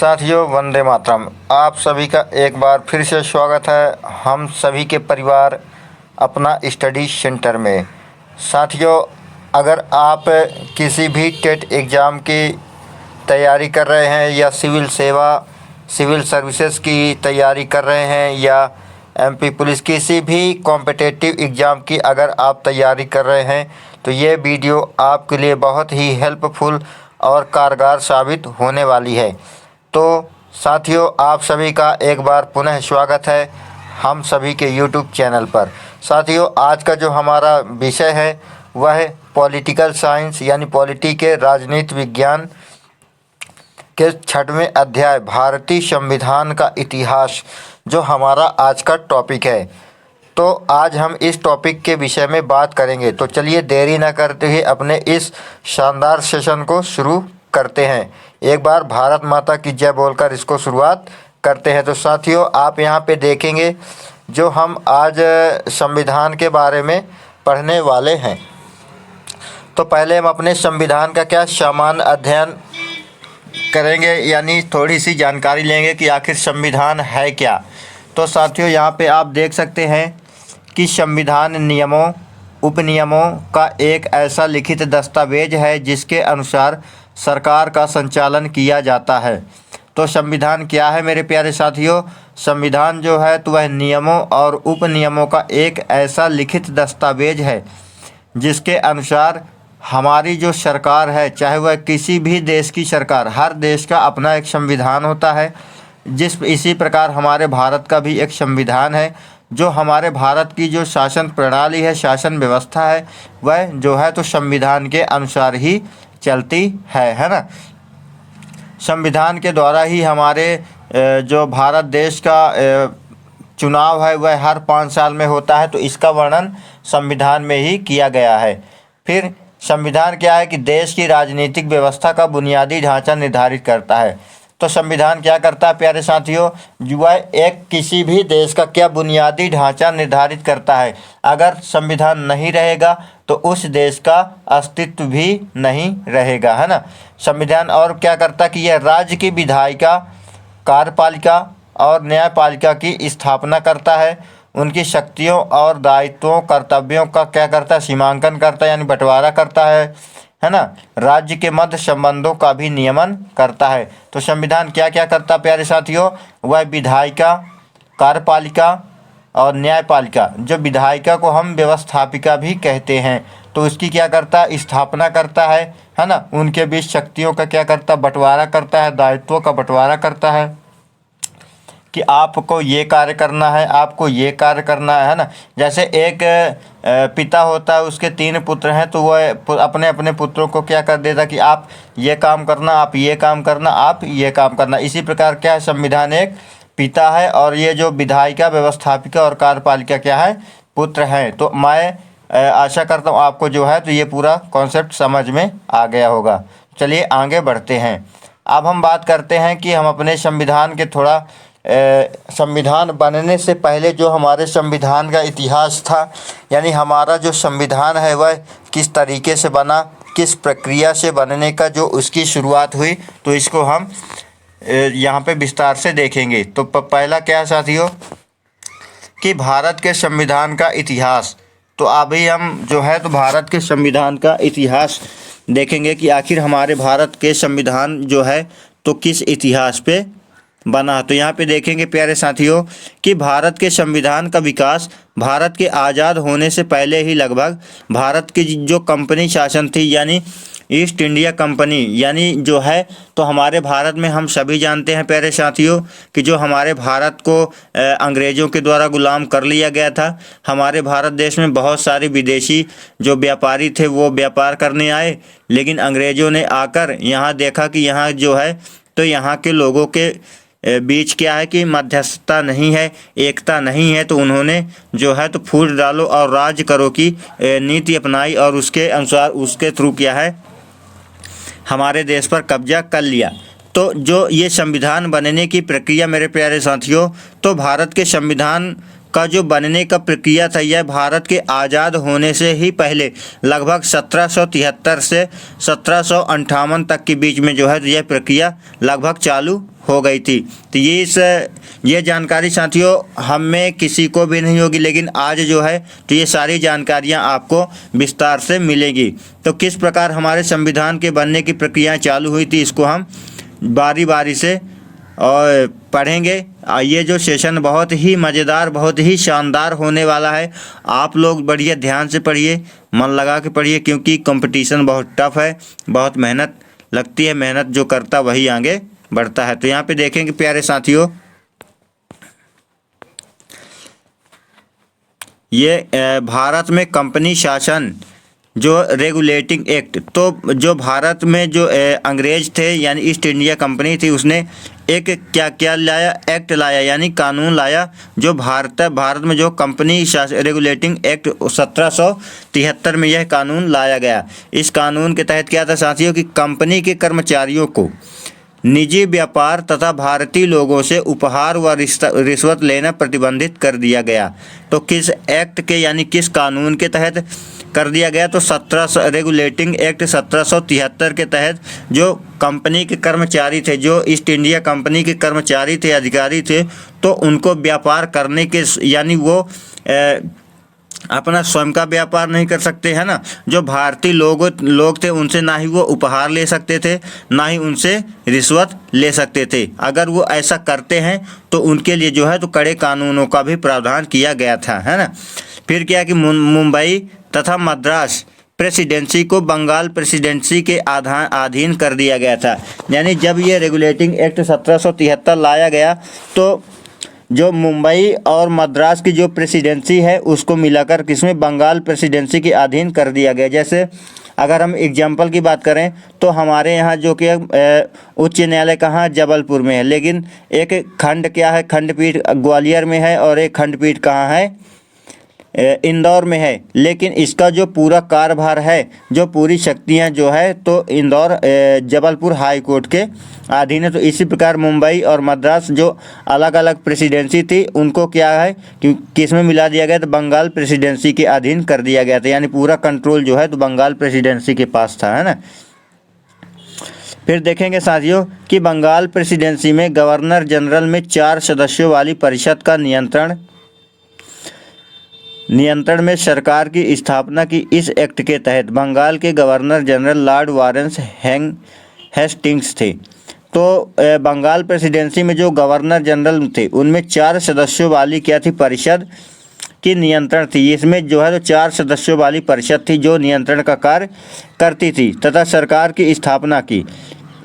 साथियों, वंदे मातरम। आप सभी का एक बार फिर से स्वागत है हम सभी के परिवार अपना स्टडी सेंटर में। साथियों, अगर आप किसी भी टेट एग्ज़ाम की तैयारी कर रहे हैं या सिविल सर्विसेज की तैयारी कर रहे हैं या एमपी पुलिस किसी भी कॉम्पिटिटिव एग्ज़ाम की अगर आप तैयारी कर रहे हैं तो ये वीडियो आपके लिए बहुत ही हेल्पफुल और कारगर साबित होने वाली है। तो साथियों, आप सभी का एक बार पुनः स्वागत है हम सभी के यूट्यूब चैनल पर। साथियों, आज का जो हमारा विषय है वह है पॉलिटिकल साइंस यानी पॉलिटी के राजनीति विज्ञान के 6वें अध्याय भारतीय संविधान का इतिहास, जो हमारा आज का टॉपिक है। तो आज हम इस टॉपिक के विषय में बात करेंगे। तो चलिए देरी न करते हुए अपने इस शानदार सेशन को शुरू करते हैं। एक बार भारत माता की जय बोलकर इसको शुरुआत करते हैं। तो साथियों, आप यहाँ पे देखेंगे जो हम आज संविधान के बारे में पढ़ने वाले हैं। तो पहले हम अपने संविधान का क्या सामान्य अध्ययन करेंगे, यानी थोड़ी सी जानकारी लेंगे कि आखिर संविधान है क्या। तो साथियों, यहाँ पे आप देख सकते हैं कि संविधान नियमों उपनियमों का एक ऐसा लिखित दस्तावेज है जिसके अनुसार सरकार का संचालन किया जाता है। तो संविधान क्या है मेरे प्यारे साथियों? संविधान जो है तो वह नियमों और उपनियमों का एक ऐसा लिखित दस्तावेज है जिसके अनुसार हमारी जो सरकार है, चाहे वह किसी भी देश की सरकार, हर देश का अपना एक संविधान होता है। इसी प्रकार हमारे भारत का भी एक संविधान है। जो हमारे भारत की जो शासन प्रणाली है, शासन व्यवस्था है, वह जो है तो संविधान के अनुसार ही चलती है ना। संविधान के द्वारा ही हमारे जो भारत देश का चुनाव है वह हर 5 साल में होता है। तो इसका वर्णन संविधान में ही किया गया है। फिर संविधान क्या है कि देश की राजनीतिक व्यवस्था का बुनियादी ढांचा निर्धारित करता है। तो संविधान क्या करता है प्यारे साथियों? वह एक किसी भी देश का क्या बुनियादी ढांचा निर्धारित करता है। अगर संविधान नहीं रहेगा तो उस देश का अस्तित्व भी नहीं रहेगा, है ना। संविधान और क्या करता है कि यह राज्य की विधायिका, कार्यपालिका और न्यायपालिका की स्थापना करता है। उनकी शक्तियों और दायित्वों, कर्तव्यों का क्या करता है? सीमांकन करता है, यानी बंटवारा करता है ना। राज्य के मध्य संबंधों का भी नियमन करता है। तो संविधान क्या क्या करता है प्यारे साथियों? वह विधायिका, कार्यपालिका और न्यायपालिका, जो विधायिका को हम व्यवस्थापिका भी कहते हैं, तो उसकी क्या करता है? स्थापना करता है ना। उनके बीच शक्तियों का क्या करता है? बंटवारा करता है, दायित्वों का बंटवारा करता है कि आपको ये कार्य करना है, आपको ये कार्य करना है ना। जैसे एक पिता होता है, उसके 3 पुत्र हैं, तो वह अपने अपने पुत्रों को क्या कर देता कि आप ये काम करना, आप ये काम करना, आप ये काम करना। इसी प्रकार क्या है? संविधान एक पिता है और ये जो विधायिका, व्यवस्थापिका और कार्यपालिका क्या है? पुत्र हैं। तो मैं आशा करता हूँ आपको जो है तो ये पूरा कॉन्सेप्ट समझ में आ गया होगा। चलिए आगे बढ़ते हैं। अब हम बात करते हैं कि हम अपने संविधान के थोड़ा संविधान बनने से पहले जो हमारे संविधान का इतिहास था, यानी हमारा जो संविधान है वह किस तरीके से बना, किस प्रक्रिया से बनने का जो उसकी शुरुआत हुई, तो इसको हम यहाँ पे विस्तार से देखेंगे। तो पहला क्या है साथियों कि भारत के संविधान का इतिहास। तो अभी हम जो है तो भारत के संविधान का इतिहास देखेंगे कि आखिर हमारे भारत के संविधान जो है तो किस इतिहास पे बना। तो यहाँ पे देखेंगे प्यारे साथियों कि भारत के संविधान का विकास भारत के आज़ाद होने से पहले ही लगभग भारत की जो कंपनी शासन थी, यानी ईस्ट इंडिया कंपनी, यानी जो है तो हमारे भारत में हम सभी जानते हैं प्यारे साथियों कि जो हमारे भारत को अंग्रेज़ों के द्वारा गुलाम कर लिया गया था। हमारे भारत देश में बहुत सारे विदेशी जो व्यापारी थे वो व्यापार करने आए, लेकिन अंग्रेज़ों ने आकर यहाँ देखा कि यहाँ जो है तो यहाँ के लोगों के बीच क्या है कि मध्यस्थता नहीं है, एकता नहीं है। तो उन्होंने जो है तो फूट डालो और राज करो की नीति अपनाई और उसके अनुसार उसके थ्रू क्या है हमारे देश पर कब्जा कर लिया। तो जो ये संविधान बनने की प्रक्रिया मेरे प्यारे साथियों, तो भारत के संविधान का जो बनने का प्रक्रिया था, यह भारत के आज़ाद होने से ही पहले लगभग 1773 से 1758 तक के बीच में जो है यह प्रक्रिया लगभग चालू हो गई थी। तो ये जानकारी साथियों हम में किसी को भी नहीं होगी, लेकिन आज जो है तो ये सारी जानकारियाँ आपको विस्तार से मिलेगी। तो किस प्रकार हमारे संविधान के बनने की प्रक्रियाएँ चालू हुई थी, इसको हम बारी बारी से और पढ़ेंगे। ये जो सेशन बहुत ही मज़ेदार, बहुत ही शानदार होने वाला है। आप लोग बढ़िया ध्यान से पढ़िए, मन लगा के पढ़िए, क्योंकि कंपटीशन बहुत टफ है, बहुत मेहनत लगती है। मेहनत जो करता वही आगे बढ़ता है। तो यहाँ पे देखेंगे प्यारे साथियों, ये भारत में कंपनी शासन जो रेगुलेटिंग एक्ट, तो जो भारत में जो अंग्रेज थे यानी ईस्ट इंडिया कंपनी थी, उसने एक क्या लाया, एक्ट लाया यानी कानून लाया, जो भारत में जो कंपनी रेगुलेटिंग एक्ट 1773 में यह कानून लाया गया। इस कानून के तहत क्या था साथियों कि कंपनी के कर्मचारियों को निजी व्यापार तथा भारतीय लोगों से उपहार व रिश्वत लेना प्रतिबंधित कर दिया गया। तो किस एक्ट के यानी किस कानून के तहत कर दिया गया? तो रेगुलेटिंग एक्ट 1773 के तहत जो कंपनी के कर्मचारी थे, जो ईस्ट इंडिया कंपनी के कर्मचारी थे, अधिकारी थे, तो उनको व्यापार करने के यानी वो अपना स्वयं का व्यापार नहीं कर सकते, है ना। जो भारतीय लोग थे उनसे ना ही वो उपहार ले सकते थे, ना ही उनसे रिश्वत ले सकते थे। अगर वो ऐसा करते हैं तो उनके लिए जो है तो कड़े कानूनों का भी प्रावधान किया गया था, है ना। फिर क्या कि मुंबई तथा मद्रास प्रेसिडेंसी को बंगाल प्रेसिडेंसी के अधीन कर दिया गया था। यानी जब ये रेगुलेटिंग एक्ट 1773 लाया गया तो जो मुंबई और मद्रास की जो प्रेसिडेंसी है उसको मिलाकर किसमें, बंगाल प्रेसिडेंसी के अधीन कर दिया गया। जैसे अगर हम एग्जाम्पल की बात करें तो हमारे यहाँ जो कि उच्च न्यायालय कहाँ, जबलपुर में है, लेकिन एक खंड क्या है, खंडपीठ ग्वालियर में है, और एक खंडपीठ कहाँ है, इंदौर में है। लेकिन इसका जो पूरा कार्यभार है, जो पूरी शक्तियां जो है तो इंदौर जबलपुर हाई कोर्ट के अधीन है। तो इसी प्रकार मुंबई और मद्रास जो अलग अलग प्रेसिडेंसी थी उनको क्या है कि किस में मिला दिया गया, तो बंगाल प्रेसिडेंसी के अधीन कर दिया गया था। यानी पूरा कंट्रोल जो है तो बंगाल प्रेसिडेंसी के पास था, है ना। फिर देखेंगे साथियों कि बंगाल प्रेसिडेंसी में गवर्नर जनरल में 4 सदस्यों वाली परिषद का नियंत्रण में सरकार की स्थापना की। इस एक्ट के तहत बंगाल के गवर्नर जनरल लॉर्ड वारेंस हेस्टिंग्स थे। तो बंगाल प्रेसिडेंसी में जो गवर्नर जनरल थे उनमें 4 सदस्यों वाली क्या थी, परिषद की नियंत्रण थी। इसमें जो है तो 4 सदस्यों वाली परिषद थी जो नियंत्रण का कार्य करती थी तथा सरकार की स्थापना की।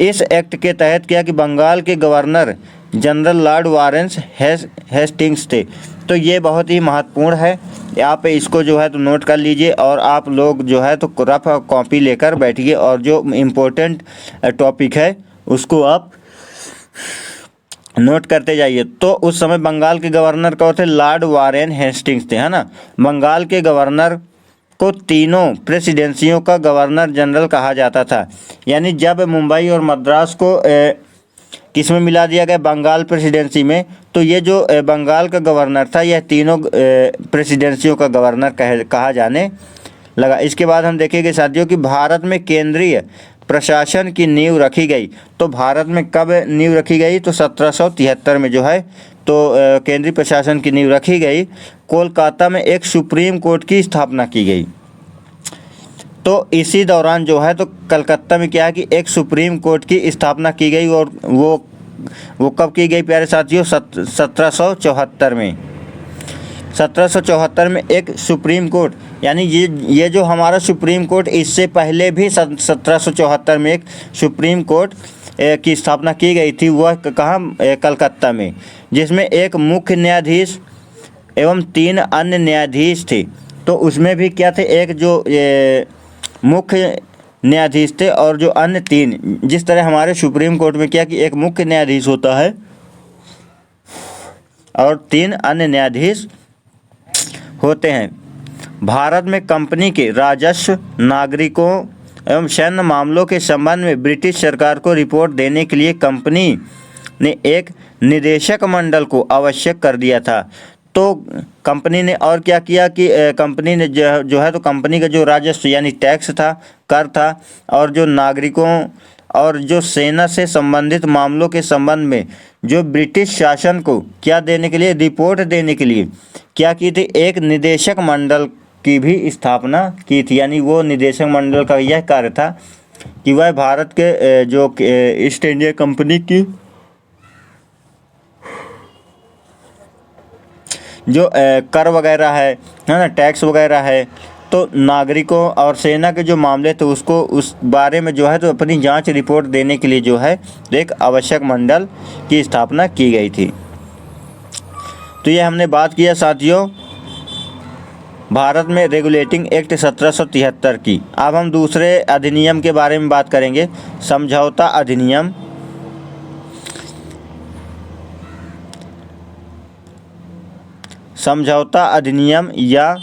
इस एक्ट के तहत क्या कि बंगाल के गवर्नर जनरल लॉर्ड वारेंस हेस्टिंग्स थे। तो ये बहुत ही महत्वपूर्ण है, आप इसको जो है तो नोट कर लीजिए, और आप लोग जो है तो रफ कॉपी लेकर बैठिए और जो इम्पोर्टेंट टॉपिक है उसको आप नोट करते जाइए। तो उस समय बंगाल के गवर्नर कौन थे, लॉर्ड वारेन हेस्टिंग्स थे, है ना। बंगाल के गवर्नर को तीनों प्रेसिडेंसियों का गवर्नर जनरल कहा जाता था। यानी जब मुंबई और मद्रास को किस में मिला दिया गया, बंगाल प्रेसिडेंसी में, तो ये जो बंगाल का गवर्नर था यह तीनों प्रेसिडेंसियों का गवर्नर कहा जाने लगा। इसके बाद हम देखेंगे साथियों कि भारत में केंद्रीय प्रशासन की नींव रखी गई। तो भारत में कब नींव रखी गई, तो 1773 में जो है तो केंद्रीय प्रशासन की नींव रखी गई। कोलकाता में एक सुप्रीम कोर्ट की स्थापना की गई। तो इसी दौरान जो है तो कलकत्ता में क्या है कि एक सुप्रीम कोर्ट की स्थापना की गई, और वो कब की गई प्यारे साथियों, 1774 में। 1774 में एक सुप्रीम कोर्ट, यानी ये जो हमारा सुप्रीम कोर्ट, इससे पहले भी 1774 में एक सुप्रीम कोर्ट की स्थापना की गई थी। वह कहाँ, कलकत्ता में, जिसमें एक मुख्य न्यायाधीश एवं 3 अन्य न्यायाधीश थे। तो उसमें भी क्या थे, एक जो मुख्य न्यायाधीश थे और जो अन्य 3, जिस तरह हमारे सुप्रीम कोर्ट में क्या कि एक मुख्य न्यायाधीश होता है और 3 अन्य न्यायाधीश होते हैं। भारत में कंपनी के राजस्व, नागरिकों एवं सैन्य मामलों के संबंध में ब्रिटिश सरकार को रिपोर्ट देने के लिए कंपनी ने एक निदेशक मंडल को आवश्यक कर दिया था। तो कंपनी ने और क्या किया कि कंपनी ने जो है तो कंपनी का जो राजस्व यानी टैक्स था, कर था, और जो नागरिकों और जो सेना से संबंधित मामलों के संबंध में जो ब्रिटिश शासन को क्या देने के लिए, रिपोर्ट देने के लिए क्या की थी, एक निदेशक मंडल की भी स्थापना की थी। यानी वो निदेशक मंडल का यह कार्य था कि वह भारत के जो ईस्ट इंडिया कंपनी की जो कर वगैरह है ना, टैक्स वगैरह है, तो नागरिकों और सेना के जो मामले थे उसको उस बारे में जो है तो अपनी जांच रिपोर्ट देने के लिए जो है एक आवश्यक मंडल की स्थापना की गई थी। तो ये हमने बात किया साथियों भारत में रेगुलेटिंग एक्ट 1773 की। अब हम दूसरे अधिनियम के बारे में बात करेंगे, समझौता अधिनियम। समझौता अधिनियम या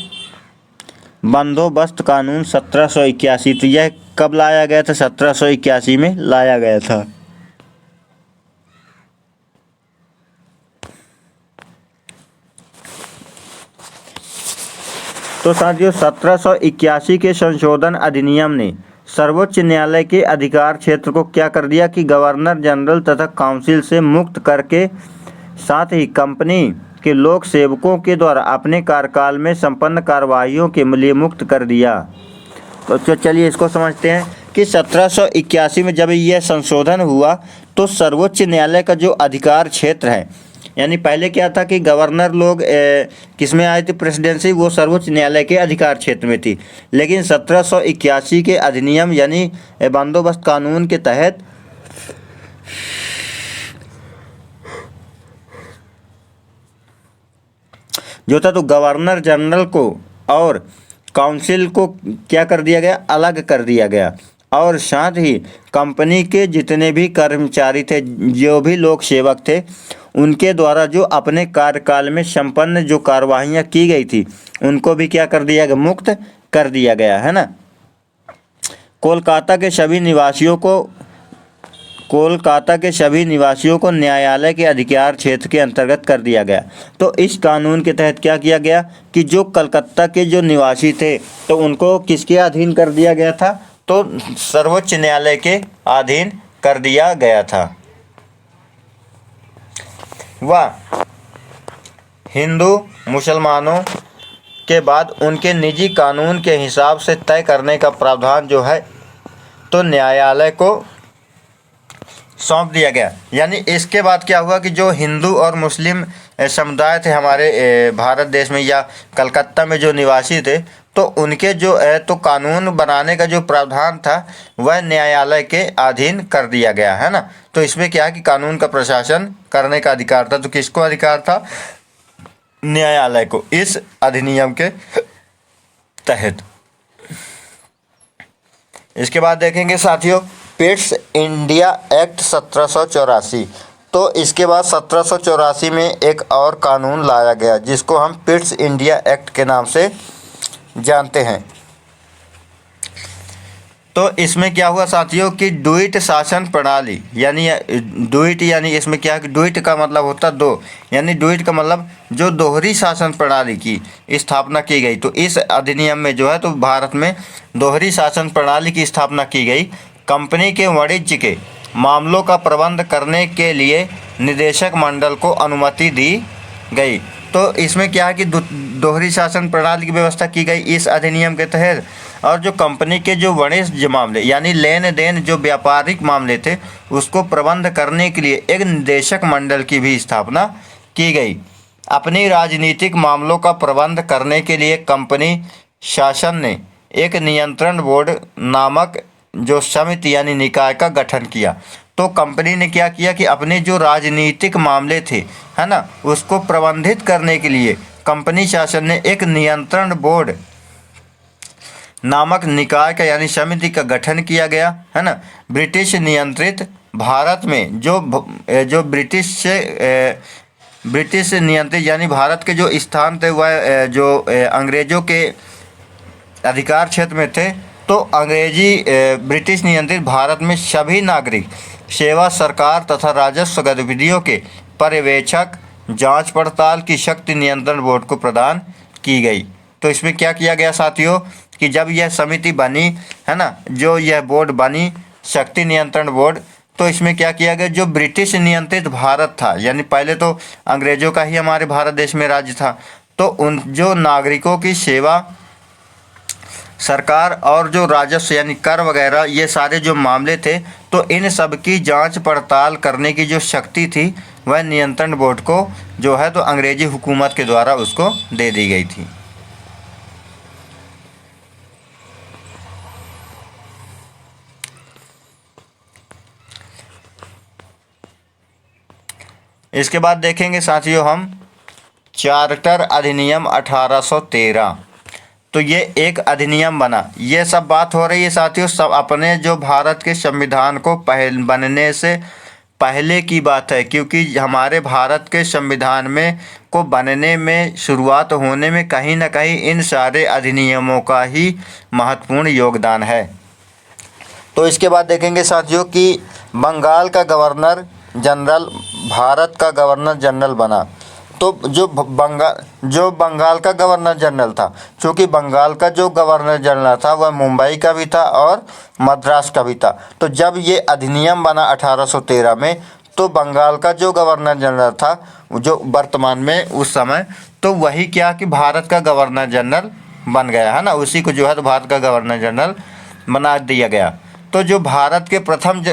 बंदोबस्त कानून 1781। तो यह कब लाया गया था? 1781 में लाया गया था। तो साथियों 1781 के संशोधन अधिनियम ने सर्वोच्च न्यायालय के अधिकार क्षेत्र को क्या कर दिया कि गवर्नर जनरल तथा काउंसिल से मुक्त करके साथ ही कंपनी के लोक सेवकों के द्वारा अपने कार्यकाल में संपन्न कार्यवाहियों के लिए मुक्त कर दिया। तो चलिए इसको समझते हैं कि 1781 में जब यह संशोधन हुआ तो सर्वोच्च न्यायालय का जो अधिकार क्षेत्र है, यानी पहले क्या था कि गवर्नर लोग किस में आए थे, प्रेसिडेंसी, वो सर्वोच्च न्यायालय के अधिकार क्षेत्र में थी। लेकिन 1781 के अधिनियम यानी बंदोबस्त कानून के तहत जो था तो गवर्नर जनरल को और काउंसिल को क्या कर दिया गया, अलग कर दिया गया, और साथ ही कंपनी के जितने भी कर्मचारी थे, जो भी लोक सेवक थे, उनके द्वारा जो अपने कार्यकाल में संपन्न जो कार्यवाहियाँ की गई थी उनको भी क्या कर दिया गया, मुक्त कर दिया गया, है ना। कोलकाता के सभी निवासियों को न्यायालय के अधिकार क्षेत्र के अंतर्गत कर दिया गया। तो इस कानून के तहत क्या किया गया कि जो कलकत्ता के जो निवासी थे तो उनको किसके अधीन कर दिया गया था, तो सर्वोच्च न्यायालय के अधीन कर दिया गया था। वह हिंदू मुसलमानों के बाद उनके निजी कानून के हिसाब से तय करने का प्रावधान जो है तो न्यायालय को सौंप दिया गया। यानी इसके बाद क्या हुआ कि जो हिंदू और मुस्लिम समुदाय थे हमारे भारत देश में या कलकत्ता में जो निवासी थे, तो उनके जो है तो कानून बनाने का जो प्रावधान था वह न्यायालय के अधीन कर दिया गया, है ना। तो इसमें क्या है कि कानून का प्रशासन करने का अधिकार था, तो किसको अधिकार था, न्यायालय को, इस अधिनियम के तहत। इसके बाद देखेंगे साथियों पिट्स इंडिया एक्ट 1784। तो इसके बाद 1784 में एक और कानून लाया गया जिसको हम पिट्स इंडिया एक्ट के नाम से जानते हैं। तो इसमें क्या हुआ साथियों कि द्वैत शासन प्रणाली यानी द्वैत, यानी इसमें क्या है कि द्वैत का मतलब होता है दो, यानी द्वैत का मतलब जो दोहरी शासन प्रणाली की स्थापना की गई। तो इस अधिनियम में जो है तो भारत में दोहरी शासन प्रणाली की स्थापना की गई। कंपनी के वाणिज्य के मामलों का प्रबंध करने के लिए निदेशक मंडल को अनुमति दी गई। तो इसमें क्या है कि दोहरी शासन प्रणाली की व्यवस्था की गई इस अधिनियम के तहत, और जो कंपनी के जो वाणिज्य मामले यानी लेन देन जो व्यापारिक मामले थे उसको प्रबंध करने के लिए एक निदेशक मंडल की भी स्थापना की गई। अपनी राजनीतिक मामलों का प्रबंध करने के लिए कंपनी शासन ने एक नियंत्रण बोर्ड नामक जो समिति यानी निकाय का गठन किया। तो कंपनी ने क्या किया कि अपने जो राजनीतिक मामले थे, है ना, उसको प्रबंधित करने के लिए कंपनी शासन ने एक नियंत्रण बोर्ड नामक निकाय का यानी समिति का गठन किया गया, है ना। ब्रिटिश नियंत्रित भारत में जो ब्रिटिश नियंत्रित यानी भारत के जो स्थान थे वह जो अंग्रेजों के अधिकार क्षेत्र में थे। तो ब्रिटिश नियंत्रित भारत में सभी नागरिक सेवा, सरकार तथा राजस्व गतिविधियों के पर्यवेक्षक जांच पड़ताल की शक्ति नियंत्रण बोर्ड को प्रदान की गई। तो इसमें क्या किया गया साथियों कि जब यह समिति बनी, है ना, जो यह बोर्ड बनी शक्ति नियंत्रण बोर्ड, तो इसमें क्या किया गया, जो ब्रिटिश नियंत्रित भारत था, यानी पहले तो अंग्रेजों का ही हमारे भारत देश में राज्य था, तो उन जो नागरिकों की सेवा, सरकार और जो राजस्व यानी कर वगैरह ये सारे जो मामले थे, तो इन सब की जांच पड़ताल करने की जो शक्ति थी वह नियंत्रण बोर्ड को जो है तो अंग्रेजी हुकूमत के द्वारा उसको दे दी गई थी। इसके बाद देखेंगे साथियों हम चार्टर अधिनियम 1813। तो ये एक अधिनियम बना, ये सब बात हो रही है साथियों सब अपने जो भारत के संविधान को बनने से पहले की बात है, क्योंकि हमारे भारत के संविधान में को बनने में शुरुआत होने में कहीं ना कहीं इन सारे अधिनियमों का ही महत्वपूर्ण योगदान है। तो इसके बाद देखेंगे साथियों कि बंगाल का गवर्नर जनरल भारत का गवर्नर जनरल बना। तो जो बंगाल का गवर्नर जनरल था, चूँकि बंगाल का जो गवर्नर जनरल था वह मुंबई का भी था और मद्रास का भी था। तो जब ये अधिनियम बना 1813 में, तो बंगाल का जो गवर्नर जनरल था जो वर्तमान में उस समय, तो वही क्या कि भारत का गवर्नर जनरल बन गया, है ना, उसी को जो है तो भारत का गवर्नर जनरल बना दिया गया। तो जो भारत के प्रथम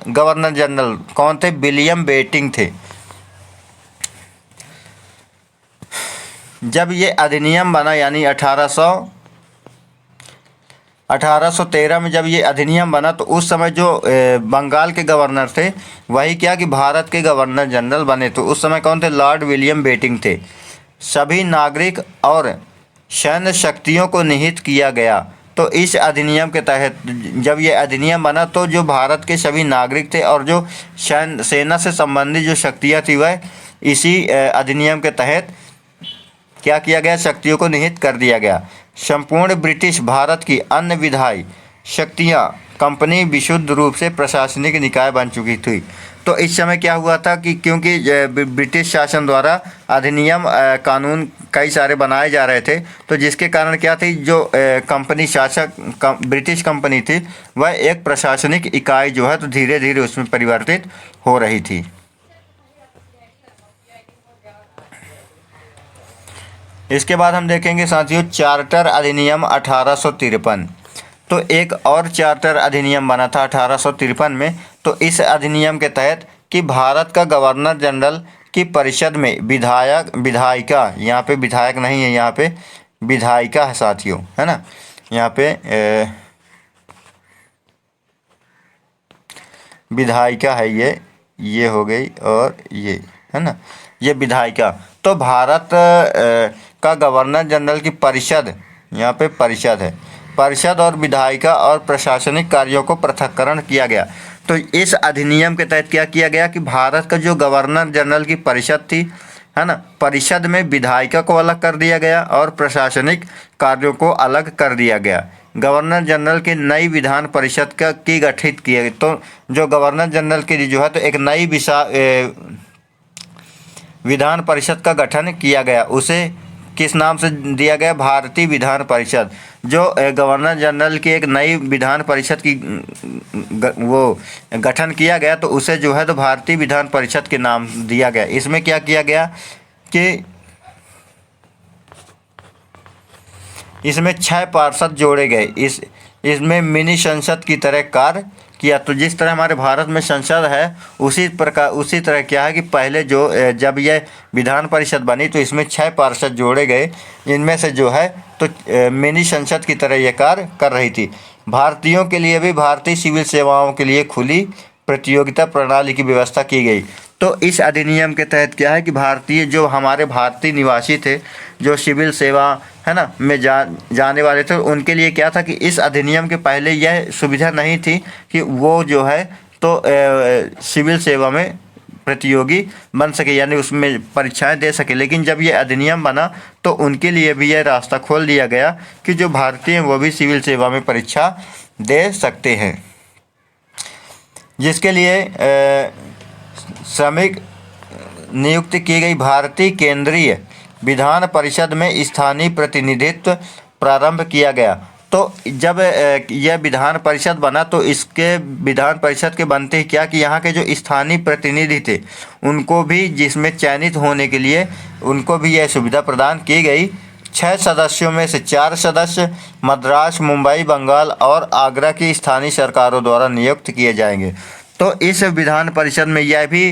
गवर्नर जनरल कौन थे, विलियम बेंटिंक थे। जब ये अधिनियम बना यानी 1813 में जब ये अधिनियम बना, तो उस समय जो बंगाल के गवर्नर थे वही क्या कि भारत के गवर्नर जनरल बने। तो उस समय कौन थे, लॉर्ड विलियम बेंटिंक थे। सभी नागरिक और सैन्य शक्तियों को निहित किया गया। तो इस अधिनियम के तहत जब ये अधिनियम बना, तो जो भारत के सभी नागरिक थे और जो सेना से संबंधित जो शक्तियाँ थी वह इसी अधिनियम के तहत क्या किया गया, शक्तियों को निहित कर दिया गया। संपूर्ण ब्रिटिश भारत की अन्य विधायी शक्तियाँ कंपनी विशुद्ध रूप से प्रशासनिक निकाय बन चुकी थी। तो इस समय क्या हुआ था कि क्योंकि ब्रिटिश शासन द्वारा अधिनियम कानून कई सारे बनाए जा रहे थे, तो जिसके कारण क्या थी, जो कंपनी शासक ब्रिटिश कंपनी थी वह एक प्रशासनिक इकाई जो है तो धीरे धीरे उसमें परिवर्तित हो रही थी। इसके बाद हम देखेंगे साथियों चार्टर अधिनियम 1853। तो एक और चार्टर अधिनियम बना था 1853 में। तो इस अधिनियम के तहत कि भारत का गवर्नर जनरल की परिषद में विधायिका, यहाँ पे विधायक नहीं है, यहाँ पे विधायिका है साथियों, है ना, यहाँ पे विधायिका है, ये हो गई और ये है ना, ये विधायिका। तो भारत का गवर्नर जनरल की परिषद, यहाँ पे परिषद है, परिषद और विधायिका और प्रशासनिक कार्यों को पृथक्करण किया गया। तो इस अधिनियम के तहत क्या किया गया कि भारत का जो गवर्नर जनरल की परिषद थी, है ना, परिषद में विधायिका को अलग कर दिया गया और प्रशासनिक कार्यों को अलग कर दिया गया। गवर्नर जनरल की नई विधान परिषद की गठित किया गया। तो जो गवर्नर जनरल की जो है तो एक नई विधान परिषद का गठन किया गया, उसे किस नाम से दिया गया, भारतीय विधान परिषद। जो गवर्नर जनरल की एक नई विधान परिषद की वो गठन किया गया, तो उसे जो है तो भारतीय विधान परिषद के नाम दिया गया। इसमें क्या किया गया कि इसमें 6 पार्षद जोड़े गए। इसमें मिनी संसद की तरह कार्य किया। तो जिस तरह हमारे भारत में संसद है उसी तरह क्या है कि पहले जब यह विधान परिषद बनी तो इसमें 6 पार्षद जोड़े गए, इनमें से जो है तो मिनी संसद की तरह यह कार्य कर रही थी। भारतीयों के लिए भी भारतीय सिविल सेवाओं के लिए खुली प्रतियोगिता प्रणाली की व्यवस्था की गई। तो इस अधिनियम के तहत क्या है कि हमारे भारतीय निवासी थे, जो सिविल सेवा है ना में जाने वाले थे, उनके लिए क्या था कि इस अधिनियम के पहले यह सुविधा नहीं थी कि वो जो है तो सिविल सेवा में प्रतियोगी बन सके, यानी उसमें परीक्षाएं दे सके। लेकिन जब ये अधिनियम बना तो उनके लिए भी यह रास्ता खोल दिया गया कि जो भारतीय हैं वो भी सिविल सेवा में परीक्षा दे सकते हैं, जिसके लिए श्रमिक नियुक्त की गई भारतीय केंद्रीय विधान परिषद में स्थानीय प्रतिनिधित्व प्रारंभ किया गया। तो जब यह विधान परिषद बना तो इसके विधान परिषद के बनते ही क्या कि यहाँ के जो स्थानीय प्रतिनिधि थे उनको भी, जिसमें चयनित होने के लिए उनको भी यह सुविधा प्रदान की गई। 6 सदस्यों में से 4 सदस्य मद्रास, मुंबई, बंगाल और आगरा की स्थानीय सरकारों द्वारा नियुक्त किए जाएंगे। तो इस विधान परिषद में यह भी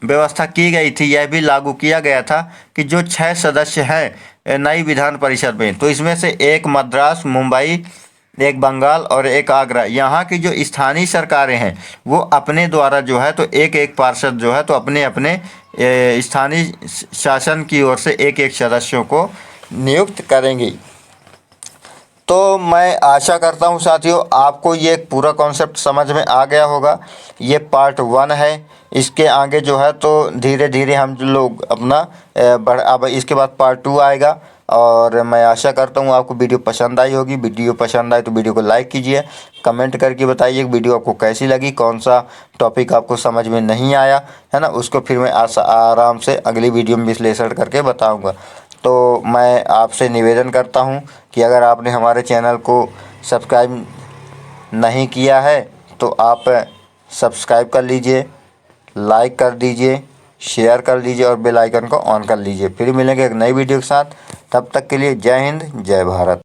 व्यवस्था की गई थी, यह भी लागू किया गया था कि जो 6 सदस्य हैं नई विधान परिषद में, तो इसमें से एक मद्रास, मुंबई, एक बंगाल और एक आगरा, यहाँ की जो स्थानीय सरकारें हैं वो अपने द्वारा जो है तो एक एक पार्षद जो है तो अपने अपने स्थानीय शासन की ओर से एक एक सदस्यों को नियुक्त करेंगी। तो मैं आशा करता हूँ साथियों आपको ये पूरा कॉन्सेप्ट समझ में आ गया होगा। ये पार्ट 1 है। इसके आगे जो है तो धीरे धीरे हम लोग अपना अब इसके बाद पार्ट 2 आएगा। और मैं आशा करता हूँ आपको वीडियो पसंद आई होगी। वीडियो पसंद आए तो वीडियो को लाइक कीजिए, कमेंट करके बताइए वीडियो आपको कैसी लगी, कौन सा टॉपिक आपको समझ में नहीं आया है ना, उसको फिर मैं आराम से अगली वीडियो में विश्लेषण करके बताऊँगा। तो मैं आपसे निवेदन करता हूं कि अगर आपने हमारे चैनल को सब्सक्राइब नहीं किया है तो आप सब्सक्राइब कर लीजिए, लाइक कर दीजिए, शेयर कर लीजिए और बेल आइकन को ऑन कर लीजिए। फिर मिलेंगे एक नई वीडियो के साथ। तब तक के लिए जय हिंद, जय भारत।